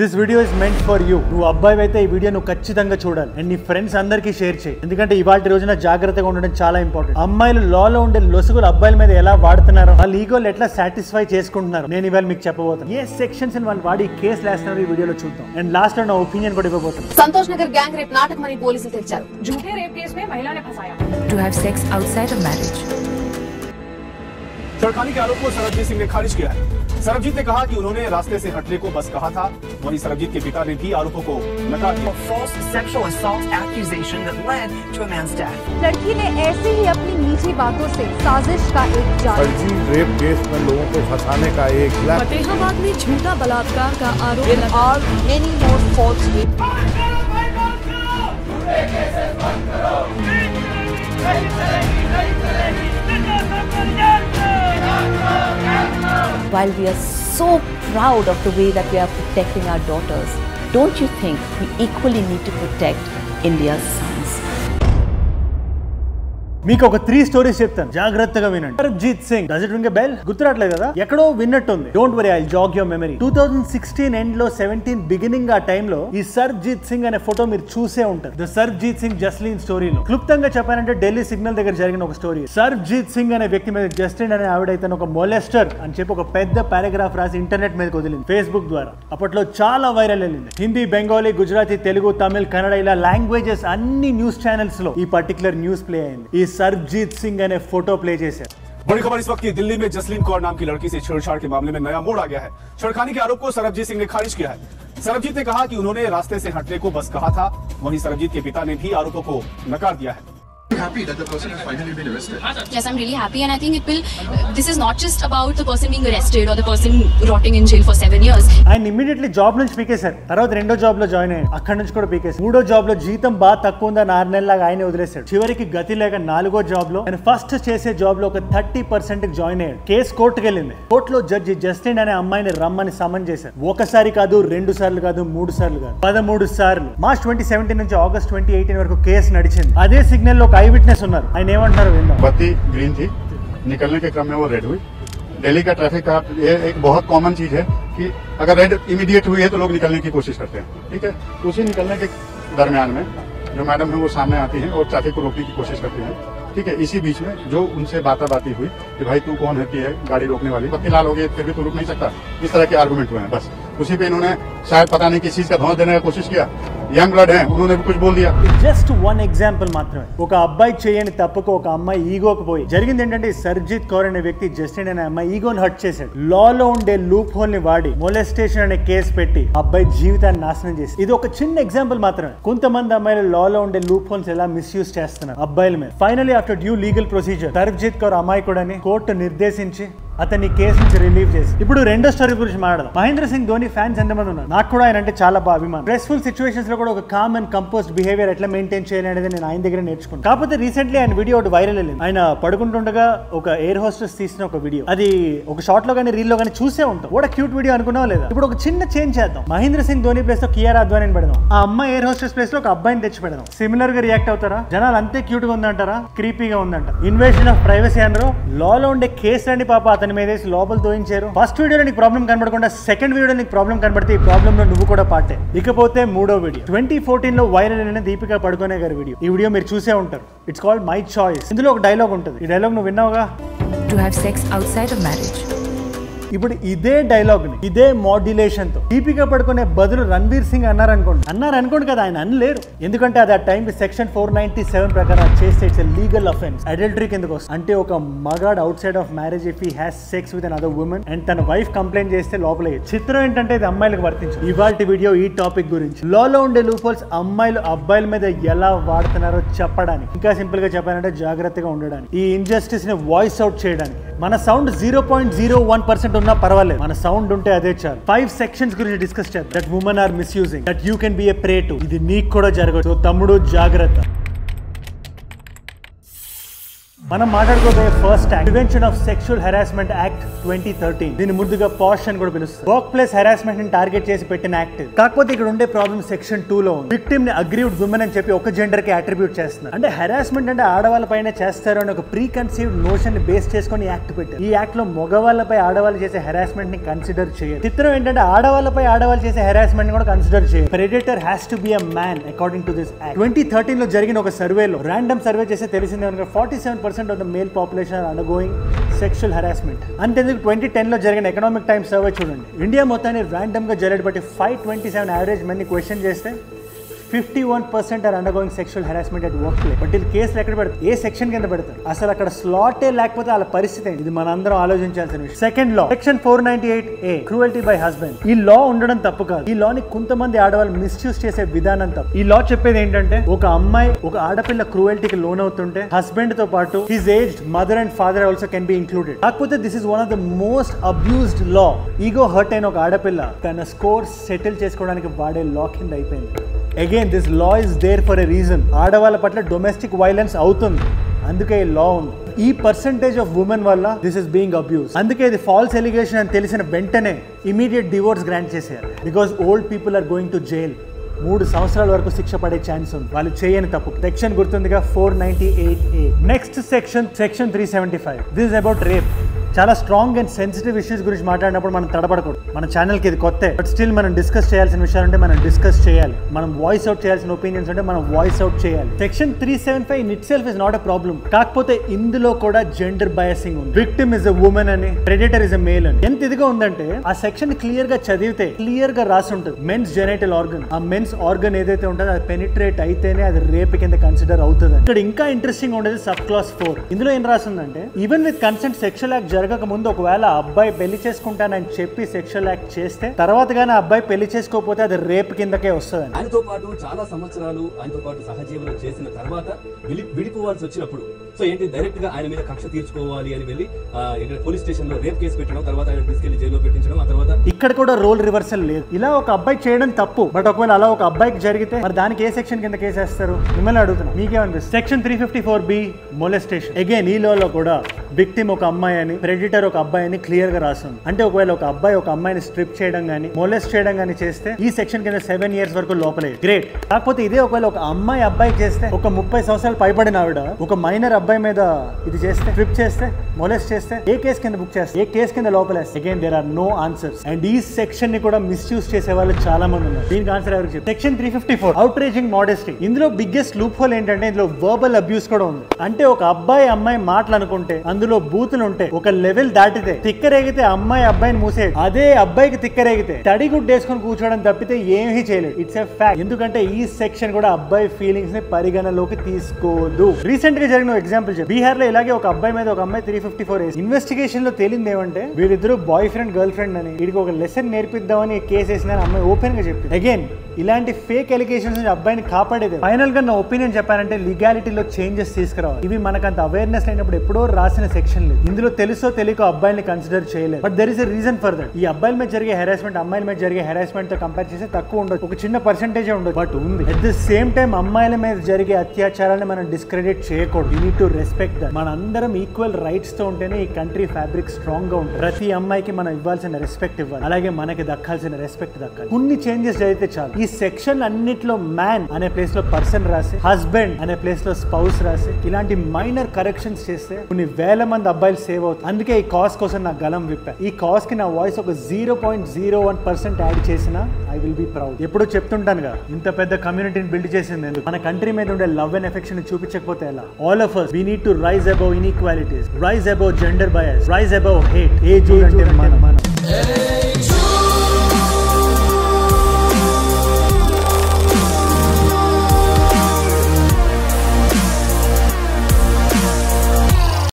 This video is meant for you. నువ్వు అబ్బాయి అయితే ఈ వీడియో నువ్వు ఖచ్చితంగా చూడాలి అండ్ నీ ఫ్రెండ్స్ అందరికీ షేర్ చేయి. ఎందుకంటే ఇవాళ రోజున జాగ్రత్తగా ఉండడం చాలా ఇంపార్టెంట్. అమ్మాయిలు లాలో ఉండే లొసుగులు అబ్బాయిల మీద ఎలా వాడుతున్నారో, వాళ్ళ ఈగోలు ఎట్లా సాటిస్ఫై చేసుకుంటున్నారు నేను ఇవాళ మీకు చెప్పబోతాను. ఏ సెక్షన్స్ వాళ్ళు వాడి కేసులు వేస్తున్నారు ఈ వీడియోలో చూద్దాం. అండ్ లాస్ట్ లో నా ఒపీనియన్ కూడా ఇవ్వబోతున్నాను. సంతోష్ నగర్ గ్యాంగ్ రేప్ నాటకం అని పోలీసులు తెలిచారు. झूठे रेप केस में महिला ने फंसाया to have sex outside of marriage. छेड़खानी के आरोप को सरबजीत सिंह ने खारिज किया है. सरबजीत ने कहा कि उन्होंने रास्ते से हटने को बस कहा था. वहीं सरबजीत के पिता ने भी आरोपों को नकार दिया. false sexual assault accusation that led to a man's death. लड़की ने ऐसे ही अपनी मीठी बातों से साजिश का एक जाल. फर्जी रेप केस में लोगों को फंसाने का एक फतेहाबाद में झूठा बलात्कार का आरोप There are many more false rape. While we are so proud of the way that we are protecting our daughters, don't you think we equally need to protect India's sons? మీకు ఒక 3 స్టోరీస్ చెప్తాను, జాగ్రత్తగా వినండి. Sarabjit Singh, does it ring a bell? గుర్తురాట్లేదు కదా? ఎక్కడో విన్నట్టుంది. Don't worry, I jog your memory. 2016 end లో 17 బిగినింగ్ ఆ టైంలో ఈ సర్బ్జీత్ సింగ్ అనే ఫోటో మీరు చూసే ఉంటారు. ద సర్బ్జీత్ సింగ్ జస్లీన్ స్టోరీలో క్లుప్తంగా చెప్పానంటే ఢిల్లీ సిగ్నల్ దగ్గర జరిగిన ఒక స్టోరీ. సర్బ్జీత్ సింగ్ అనే వ్యక్తి మీద జస్టిన్ అనే ఆవిడైతే ఒక మొలెస్టర్ అని చెప్పి ఒక పెద్ద పారాగ్రాఫ్ రాసి ఇంటర్నెట్ మీదకి వదిలింది ఫేస్బుక్ ద్వారా. అప్పట్లో చాలా వైరల్ వెళ్ళింది. హిందీ, బెంగాలీ, గుజరాతీ, తెలుగు, తమిళ్, కన్నడ ఇలా లాంగ్వేజెస్ అన్ని న్యూస్ ఛానల్స్ లో ఈ పర్టికులర్ న్యూస్ ప్లే అయింది. ఈ సర్బ్జీత్ సింగ్ అనే ఫోటో ప్లే చేశారు. बड़ी खबर इस वक्त की, दिल्ली में जसलीन कौर नाम की लड़की से छेड़छाड़ के मामले में नया मोड़ आ गया है. छेड़खानी के आरोप को सरबजीत सिंह ने खारिज किया है. सरबजीत ने कहा कि उन्होंने रास्ते से हटने को बस कहा था. वहीं सरबजीत के पिता ने भी आरोपों को नकार दिया है. Happy that the person has finally been arrested. Yes, I'm really happy, and I think it will. This is not just about the person being arrested or the person rotting in jail for 7 years. ఆయన immediately job నుంచి పీకేశారు. తర్వాత రెండో job లో join అయ్యాడు. అక్కడి నుంచి కూడా పీకేశారు. మూడో జాబ్ లో జీతం బాగా తక్కువ ఉందని 6 నెలలాగా ఆయనే వదిలేశాడు. చివరికి గతి లేక 4వ జాబ్ లో ఆయన ఫస్ట్ చేసే జాబ్ లో ఒక 30% జాయిన్ అయ్యాడు. కేసు కోర్టుకు వెళ్ళింది. కోర్టులో జడ్జి జస్టిన్ అనే అమ్మాయిని రమ్మని సమన్ చేశారు. ఒకసారి కాదు, 2 సార్లు కాదు, 3 సార్లు కాదు, 13 సార్లు. మార్చ్ 2017 నుంచి ఆగస్ట్ 2018 వరకు కేసు నడిచింది. అదే సిగ్నల్ లో ఒక ఐ విట్నెస్ ఉన్నారు. ఆయన ఏమంటారు విందాం. बत्ती ग्रीन थी, निकलने के क्रम में वो रेड हुई. दिल्ली का ट्रैफिक का ये एक बहुत कॉमन चीज है कि अगर रेड इमीडिएट हुई है तो लोग निकलने की कोशिश करते हैं. ठीक है, उसी निकलने के दरमियान में जो मैडम है वो सामने आती हैं और ट्रैफिक को रोकने की कोशिश करती हैं. ठीक है, इसी बीच में जो उनसे बाताबाती हुई कि भाई तू कौन है कि है गाड़ी रोकने वाली, बत्ती लाल हो गई फिर भी तू रुक नहीं सकता, इस तरह के आर्गुमेंट हुए हैं. बस उसी पे इन्होंने शायद पता नहीं किस चीज का धौंस देने का कोशिश किया. यंग ब्लड है, उन्होंने भी कुछ बोल दिया. జస్ట్ 1 ఎగ్జాంపుల్ మాత్రమే. ఒక అబ్బాయి చేయని తప్పుకు ఒక అమ్మాయి ఈగోకి పోయి జరిగింది ఏంటంటే, సర్బ్జీత్ కౌర్ అనే వ్యక్తి జస్టిన్ అనే అమ్మాయి ఈగోని హర్ట్ చేశాడు. లాలో ఉండే లూప్ హోల్ ని వాడి మొలెస్టేషన్ అనే కేసు పెట్టి అబ్బాయి జీవితాన్ని నాశనం చేసి. ఇది ఒక చిన్న ఎగ్జాంపుల్ మాత్రమే. కొంతమంది అమ్మాయిలు లాలో ఉండే లూప్ హోల్స్ ఎలా మిస్యూజ్ చేస్తున్నారు అబ్బాయిల మీద. Finally after due legal procedure Sarabjit Kaur అమాయకుడని కోర్టు నిర్దేశించి అతన్ని కేసు నుంచి రిలీవ్ చేసి. ఇప్పుడు రెండో స్టోరీ గురించి మాట్లాడదాం. మహేంద్ర సింగ్ ధోని ఫ్యాన్స్ ఎంతమంది ఉన్నారు? నాకు కూడా ఆయన అంటే చాలా బాగా అభిమానం. స్ట్రెస్ఫుల్ సిచువేషన్స్ లో కూడా ఒక కామ్ అండ్ కంపోజ్డ్ బిహేవియర్ ఎట్లా మెయింటైన్ చేయాలి అనేది నేను ఆయన దగ్గర నేర్చుకున్నాను. కాకపోతే రీసెంట్లీ ఆయన వీడియో ఒకటి వైరల్ వెళ్ళింది. ఆయన పడుకుంటుండగా ఒక ఎయిర్ హోస్టెస్ తీసిన ఒక వీడియో. అది ఒక షార్ట్ లో కానీ రీల్ లో కానీ చూసే ఉంటాం. కూడా క్యూట్ వీడియో అనుకున్నావా లేదా? ఇప్పుడు ఒక చిన్న చేంజ్ చేద్దాం. మహేంద్ర సింగ్ ధోని ప్లేస్ లో కియారా అద్వానీని పెడదాం. ఆ అమ్మాయి ఎయిర్ హోస్టెస్ ప్లేస్ లో ఒక అబ్బాయిని తెచ్చి పెడదాం. సిమిలర్ గా రియాక్ట్ అవుతారా? జనాలు అంతే క్యూట్ గా ఉందంటారా? క్రీపీగా ఉందంట. ఇన్వేషన్ ఆఫ్ ప్రైవసీ అనరు. లాలో ఉండే కేసులన్నీ పాప అతని మీద వేసి లోపల తోయించారు. ఫస్ట్ వీడియోలో నీకు ప్రాబ్లం కనబడకుండా సెకండ్ వీడియో నీకు ప్రాబ్లం కనబడితే ఈ ప్రాబ్లం లో నువ్వు కూడా పాటే. ఇకపోతే మూడో వీడియో 2014 లో వైరల్ అయిన దీపికా పడుకోనే గారి వీడియో. ఈ వీడియో మీరు చూసే ఉంటారు. It's called my choice. ఇందులో ఒక డైలాగ్ ఉంటుంది. ఈ డైలాగ్ నువ్వు విన్నావుగా? To have sex outside of marriage. ఇప్పుడు ఇదే డైలాగ్ ని ఇదే మాడ్యులేషన్ తో దీపికా పడుకునే బదులు రణ్వీర్ సింగ్ అన్నారనుకోండి కదా. ఆయన అనలేరు. ఎందుకంటే అది ఆ టైం సెక్షన్ 497 ప్రకారం చేస్తే ఇట్స్ లీగల్ అఫెన్స్. అడల్టరీ కిందకు వస్తుంది. అంటే ఒక మగాడ్ outside of marriage if he has sex with another women and తన వైఫ్ కంప్లైంట్ చేస్తే లోపల. చిత్రం ఏంటంటే ఇది అమ్మాయిలకు వర్తించదు. ఇవాల్టి వీడియో ఈ టాపిక్ గురించి. లాలో ఉండే లూప్ హోల్స్ అమ్మాయిలు అబ్బాయిల మీద ఎలా వాడుతున్నారో చెప్పడానికి, ఇంకా సింపుల్ గా చెప్పాలంటే జాగ్రత్తగా ఉండడానికి, ఈ ఇంజస్టిస్ ని వాయిస్ అవుట్ చేయడానికి. మన సౌండ్ 0.01% ఉన్నా పర్వాలేదు. మన సౌండ్ ఉంటే అదే చాలు. 5 సెక్షన్స్ గురించి డిస్కస్ చేద్దాం. That women are misusing, that you can be a prey to. ఇది నీకు కూడా జరగదు. తమ్ముడు జాగ్రత్త. మనం మాట్లాడుకోబోయే first act prevention of sexual harassment act 2013. దీని ముందుగా పాష్ అని కూడా పిలుస్తారు. వర్క్ ప్లేస్ హెరాస్మెంట్ ని టార్గెట్ చేసి పెట్టిన యాక్ట్. కాకపోతే ఇక్కడ ఉండే ప్రాబ్లం సెక్షన్ 2 లో ఉంది. విక్టిమ్ ని అగ్రీవ్డ్ ఉమెన్ అని చెప్పి ఒక జెండర్ కి అట్రిబ్యూట్ చేస్తున్నారు. అంటే హెరాస్మెంట్ అంటే ఆడవాళ్ళ పైన చేస్తారు అని ఒక ప్రీ కన్సీవ్డ్ నోషన్ ని బేస్ చేసుకుని యాక్ట్ పెట్టారు. ఈ యాక్ట్ లో మగవాళ్ళపై ఆడవాళ్ళు చేసే హెరాస్మెంట్ ని కన్సిడర్ చేయరు. చిత్రం ఏంటంటే ఆడవాళ్ళపై ఆడవాళ్ళు చేసే హెరాస్మెంట్ ని కూడా కన్సిడర్ చేయరు. Predator has to be a man according to this act. 2013 లో జరిగిన ఒక సర్వేలో రాండమ్ సర్వే చేస్తే తెలిసింది 47% of the male population are undergoing sexual harassment. అంతేందుకు 2010 లో జరిగిన ఎకనామిక్ టైమ్స్ సర్వే చూడండి. ఇండియా మొత్తాన్ని రాండమ్ గా జల్లెడ బట్టి 527 యావరేజ్ మెన్ ని క్వశ్చన్ చేస్తే 51% are undergoing sexual harassment at workplace. But వీళ్ళు కేసులు ఎక్కడ పెడతారు? ఏ సెక్షన్ కింద పెడతారు? అసలు అక్కడ స్లాటే లేకపోతే వాళ్ళ పరిస్థితి ఏంటి? ఇది మన అందరం ఆలోచించాల్సిన విషయం. Second law section 498A cruelty by husband. ఈ లా ఉండడం తప్పు కాదు. ఈ లాని కొంతమంది ఆడవాళ్ళు మిస్యూజ్ చేసే విధానం తప్పు. ఈ లా చెప్పేది ఏంటంటే ఒక అమ్మాయి ఒక ఆడపిల్ల క్రూయల్టీకి లోన్ అవుతుంటే హస్బెండ్ తో పాటు his aged mother and father also can be included. కాకపోతే this is one of the most abused law. Ego hurt అయిన ఒక ఆడపిల్ల తన స్కోర్ సెటిల్ చేసుకోవడానికి వాడే లా కింద అయిపోయింది. Again, this law is there for a reason. ఆడవాళ్ళ పట్ల డొమెస్టిక్ వైలెన్స్ అవుతుంది, అందుకే ఈ లా ఉంది. ఈ పర్సంటేజ్ ఆఫ్ ఉమెన్ వల్ల దిస్ ఇస్ బీయింగ్ అబ్యూస్. అందుకే ఇది ఫాల్స్ ఎలిగేషన్ అని తెలిసిన వెంటనే ఇమీడియట్ డివోర్స్ గ్రాంట్ చేసేయాలి. Because old people are going to jail. 3 సంవత్సరాల వరకు శిక్ష పడే ఛాన్స్ ఉంది వాళ్ళు చేయని తప్పు. సెక్షన్ గుర్తుందిగా 498A. Next section 375. This is about rape. చాలా స్ట్రాంగ్ అండ్ సెన్సిటివ్ ఇష్యూస్ గురించి మాట్లాడినప్పుడు మనం తడబడకూడదు. మన ఛానల్కి ఇది కొత్త, బట్ స్టిల్ మనం డిస్కస్ చేయాల్సిన విషయాలు ఉంటే మనం డిస్కస్ చేయాలి. మనం వాయిస్ అవుట్ చేయాల్సిన ఒపీనియన్స్ ఉంటే మనం వాయిస్ అవుట్ చేయాలి. Section 375 in it self is not a problem. కాకపోతే ఇందులో కూడా జెండర్ బయాసింగ్ ఉంది. విక్టిమ్ ఇస్ ఎ ఉమెన్ అని, ప్రెడేటర్ ఇస్ ఎ మేల్ అని. ఎంత ఇదిగా ఉందంటే ఆ సెక్షన్ క్లియర్ గా చదివితే క్లియర్ గా రాసి ఉంటుంది మెన్స్ జెనైటల్ ఆర్గన్. ఆ మెన్స్ ఆర్గన్ ఏదైతే ఉంటుందో అది పెనిట్రేట్ అయితేనే అది రేప్ కింద కన్సిడర్ అవుతుంది. ఇక్కడ ఇంకా ఇంట్రెస్టింగ్ ఉండేది సబ్ క్లాస్ 4. ఇందులో ఏం రాసిందంటే even with consent sexual act జరగక ముందు ఒకవేళ అబ్బాయి పెళ్లి చేసుకుంటానని చెప్పి సెక్షువల్ యాక్ట్ చేస్తే తర్వాత గానీ అబ్బాయి పెళ్లి చేసుకోకపోతే అది రేప్ కిందకే వస్తుంది. ఆయనతో పాటు చాలా సంవత్సరాలు ఆయనతో పాటు సహజీవనం చేసిన తర్వాత విడిపోవాల్సి వచ్చినప్పుడు సో ఏంటి డైరెక్ట్ గా ఆయన మీద కక్ష తీర్చుకోవాలి అని వెళ్ళి ఇక్కడ పోలీస్ స్టేషన్ లో రేప్ కేసు పెట్టడం, తర్వాత ఆయన తీసుకెళ్లి జైల్లో పెట్టించడం. ఆ తర్వాత ఇక్కడ కూడా రోల్ రివర్సల్ లేదు. ఇలా ఒక అబ్బాయి చేయడం తప్పు, బట్ ఒకవేళ అలా ఒక అబ్బాయికి జరిగితే మరి దానికి ఏ సెక్షన్ కింద కేసేస్తారు? మిమ్మల్ని అడుగుతున్నా, మీకేమనిపిస్తుంది? Section 354B molestation. అగైన్ ఈ లాలో కూడా విక్టిమ్ ఒక అమ్మాయి అని, ప్రెడిటర్ ఒక అబ్బాయి అని క్లియర్ గా రాస్తుంది. అంటే ఒకవేళ ఒక అబ్బాయి ఒక అమ్మాయిని స్ట్రిప్ చేయడం గానీ మొలెస్ట్ చేయడం గానీ చేస్తే ఈ సెక్షన్ కింద 7 years వరకు లోపలే. గ్రేట్. కాకపోతే ఇదే ఒకవేళ ఒక అమ్మాయి అబ్బాయి చేస్తే, ఒక 30 సంవత్సరాలు పైబడిన ఆవిడ ఒక మైనర్ అబ్బాయి మీద ఇది చేస్తే, స్ట్రిప్ చేస్తే, మొలెస్ట్ చేస్తే ఏ కేసు కింద బుక్ చేస్తే, ఏ కేసు కింద లోపలేస్తే? Again there are no answers. And ఈ సెక్షన్ ని కూడా మిస్యూజ్ చేసే వాళ్ళు చాలా మంది ఉన్నారు. దీనికి ఆన్సర్ ఎవరికి చెప్పి? Section 354 outraging modesty. ఇందులో బిగ్గెస్ట్ లూప్ హోల్ ఏంటంటే ఇందులో వర్బల్ అబ్యూస్ కూడా ఉంది. అంటే ఒక అబ్బాయి అమ్మాయి మాటలు అనుకుంటే అందులో బూతులు ఉంటాయి. ఒక లెవెల్ దాటితే తిక్కరేగితే అమ్మాయి అబ్బాయిని మూసేది, అదే అబ్బాయికి తిక్కరేగితే తడిగుడ్డు వేసుకొని కూర్చోవడం తప్పితే ఏమీ చేయలేదు. It's a fact. ఎందుకంటే ఈ సెక్షన్ కూడా అబ్బాయి ఫీలింగ్స్ ని పరిగణలోకి తీసుకోదు. రీసెంట్ గా జరిగిన ఎగ్జాంపుల్ చెప్పి, బీహార్ లో ఇలాగే ఒక అబ్బాయి మీద ఒక అమ్మాయి 354 వేసి ఇన్వెస్టిగేషన్ లో తేలింది ఏమంటే వీరిద్దరు బాయ్ ఫ్రెండ్ గర్ల్ ఫ్రెండ్ అని, వీడికి ఒక లెసన్ నేర్పిద్దామని కేసు వేసిందని అమ్మాయి ఓపెన్ గా చెప్పింది. అగైన్ ఇలాంటి ఫేక్ ఎలిగేషన్స్ నుంచి అబ్బాయిని కాపాడేది. ఫైనల్ గా నా ఒపీనియన్ చెప్పారంటే లీగాలిటీలో చేంజెస్ తీసుకురావాలి. ఇవి మనకంత అవేర్నెస్ లేనప్పుడు ఎప్పుడో రాసిన సెక్షన్ లేదు. ఇందులో తెలుసో తెలియకో అబ్బాయిని కన్సిడర్ చేయలేదు. But there is a reason for that. ఈ అబ్బాయిల మీద జరిగే హెరాస్మెంట్ అమ్మాయిల మీద జరిగే హెరాస్మెంట్ తో కంపేర్ చేస్తే తక్కువ ఉండదు, ఒక చిన్న పర్సెంటేజ్ ఉండదు, బట్ ఉంది. అట్ ద సేమ్ టైం అమ్మాయిల మీద జరిగే అత్యాచారాన్ని మనం డిస్క్రెడిట్ చేయకూడదు. You need to respect that. మన అందరం ఈక్వల్ రైట్స్ తో ఉంటేనే ఈ కంట్రీ ఫ్యాబ్రిక్ స్ట్రాంగ్ గా ఉంటుంది. ప్రతి అమ్మాయికి మనం ఇవ్వాల్సిన రెస్పెక్ట్ ఇవ్వాలి, అలాగే మనకి దక్కాల్సిన రెస్పెక్ట్ దక్కాలి. కొన్ని చేంజెస్ జరిగితే చాలు. ఈ సెక్షన్ అన్నిట్లో మ్యాన్ అనే ప్లేస్ లో పర్సన్ రాసి, హస్బెండ్ అనే ప్లేస్ లో స్పౌస్ రాసి, ఇలాంటి మైనర్ కరెక్షన్స్ చేస్తే కొన్ని వేల మంది అబ్బాయిలు సేవ్ అవుతారు. అందుకే ఈ కాజ్ కోసం నా గలం విప్పా. ఈ కాజ్ కి నా వాయిస్ ఒక 0.01% యాడ్ చేసినా ఐ విల్ బి ప్రౌడ్. ఎప్పుడు చెప్తుంటానుగా, ఇంత పెద్ద కమ్యూనిటీని బిల్డ్ చేసింది ఎందుకు? మన కంట్రీ మీద ఉండే లవ్ అండ్ ఎఫెక్షన్ చూపించకపోతే ఎలా? All of us we need to rise above inequalities, rise above gender bias, rise above hate. ఏ చూడంటే మనం